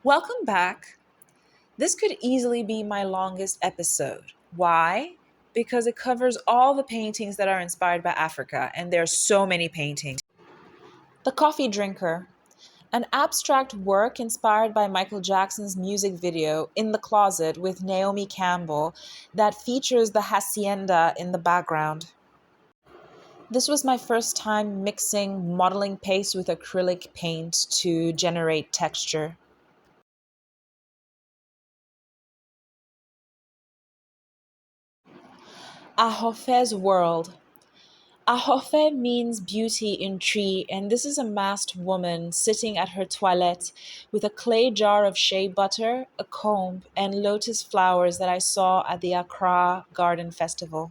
Welcome back. This could easily be my longest episode. Why? Because it covers all the paintings that are inspired by Africa, and there are so many paintings. The Coffee Drinker, an abstract work inspired by Michael Jackson's music video In the Closet with Naomi Campbell that features the hacienda in the background. This was my first time mixing modeling paste with acrylic paint to generate texture. Ahofe's World. Ahofe means beauty in tree, and this is a masked woman sitting at her toilette with a clay jar of shea butter, a comb, and lotus flowers that I saw at the Accra Garden Festival.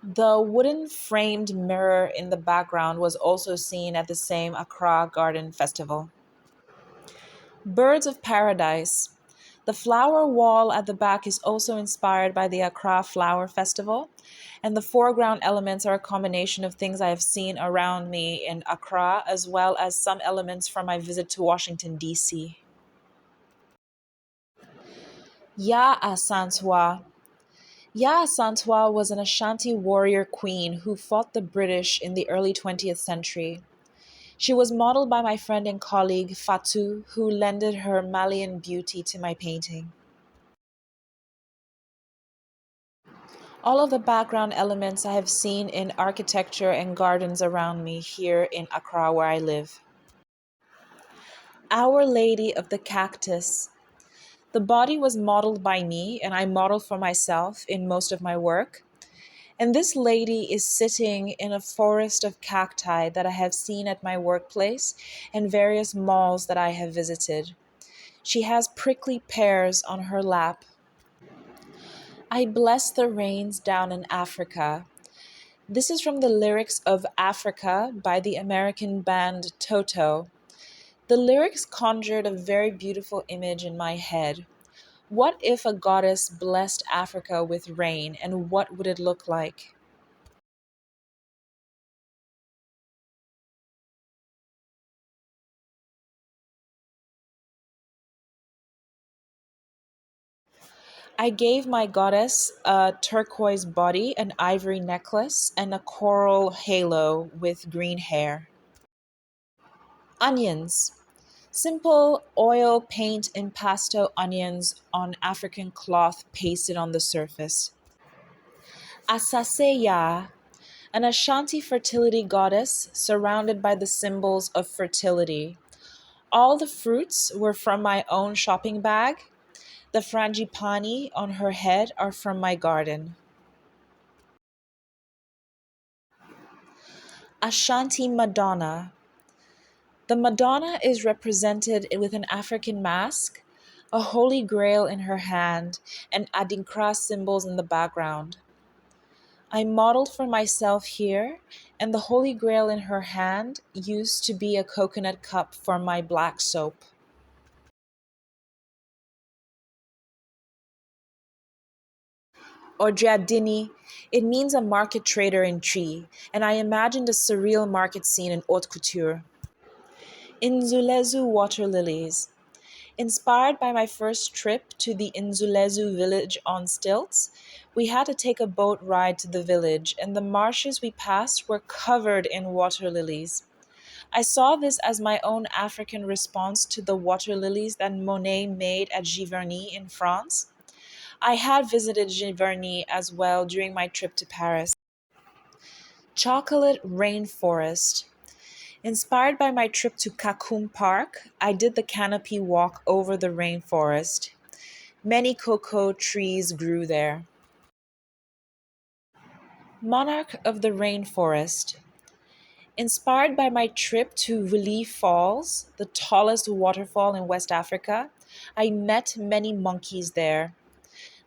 The wooden framed mirror in the background was also seen at the same Accra Garden Festival. Birds of Paradise. The flower wall at the back is also inspired by the Accra Flower Festival, and the foreground elements are a combination of things I have seen around me in Accra, as well as some elements from my visit to Washington, D.C. Ya Asantwa. Ya Asantwa was an Ashanti warrior queen who fought the British in the early 20th century. She was modeled by my friend and colleague Fatu, who lended her Malian beauty to my painting. All of the background elements I have seen in architecture and gardens around me here in Accra, where I live. Our Lady of the Cactus. The body was modeled by me, and I model for myself in most of my work. And this lady is sitting in a forest of cacti that I have seen at my workplace and various malls that I have visited. She has prickly pears on her lap. I bless the rains down in Africa. This is from the lyrics of Africa by the American band Toto. The lyrics conjured a very beautiful image in my head. What if a goddess blessed Africa with rain, and what would it look like? I gave my goddess a turquoise body, an ivory necklace, and a coral halo with green hair. Onions. Simple oil paint impasto onions on African cloth pasted on the surface. Asaseya, an Ashanti fertility goddess surrounded by the symbols of fertility. All the fruits were from my own shopping bag. The frangipani on her head are from my garden. Ashanti Madonna. The Madonna is represented with an African mask, a holy grail in her hand, and Adinkra symbols in the background. I modeled for myself here, and the holy grail in her hand used to be a coconut cup for my black soap. Ojadini, it means a market trader in tree, and I imagined a surreal market scene in haute couture. Inzulezu water lilies. Inspired by my first trip to the Inzulezu village on stilts, we had to take a boat ride to the village, and the marshes we passed were covered in water lilies. I saw this as my own African response to the water lilies that Monet made at Giverny in France. I had visited Giverny as well during my trip to Paris. Chocolate Rainforest. Inspired by my trip to Kakum Park, I did the canopy walk over the rainforest. Many cocoa trees grew there. Monarch of the Rainforest. Inspired by my trip to Relief Falls, the tallest waterfall in West Africa, I met many monkeys there.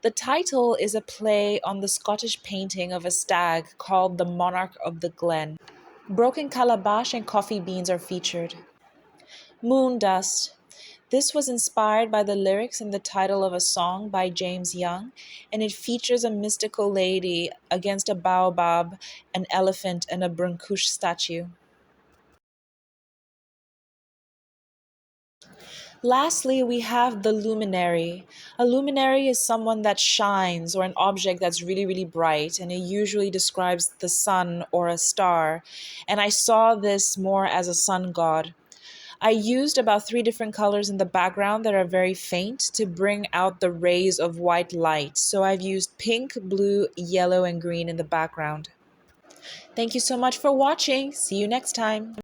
The title is a play on the Scottish painting of a stag called The Monarch of the Glen. Broken calabash and coffee beans are featured. Moon Dust. This was inspired by the lyrics and the title of a song by James Young, and it features a mystical lady against a baobab, an elephant, and a Brancush statue. Lastly, we have the luminary. A luminary is someone that shines or an object that's really, really bright, and it usually describes the sun or a star. And I saw this more as a sun god. I used about three different colors in the background that are very faint to bring out the rays of white light. So I've used pink, blue, yellow, and green in the background. Thank you so much for watching. See you next time.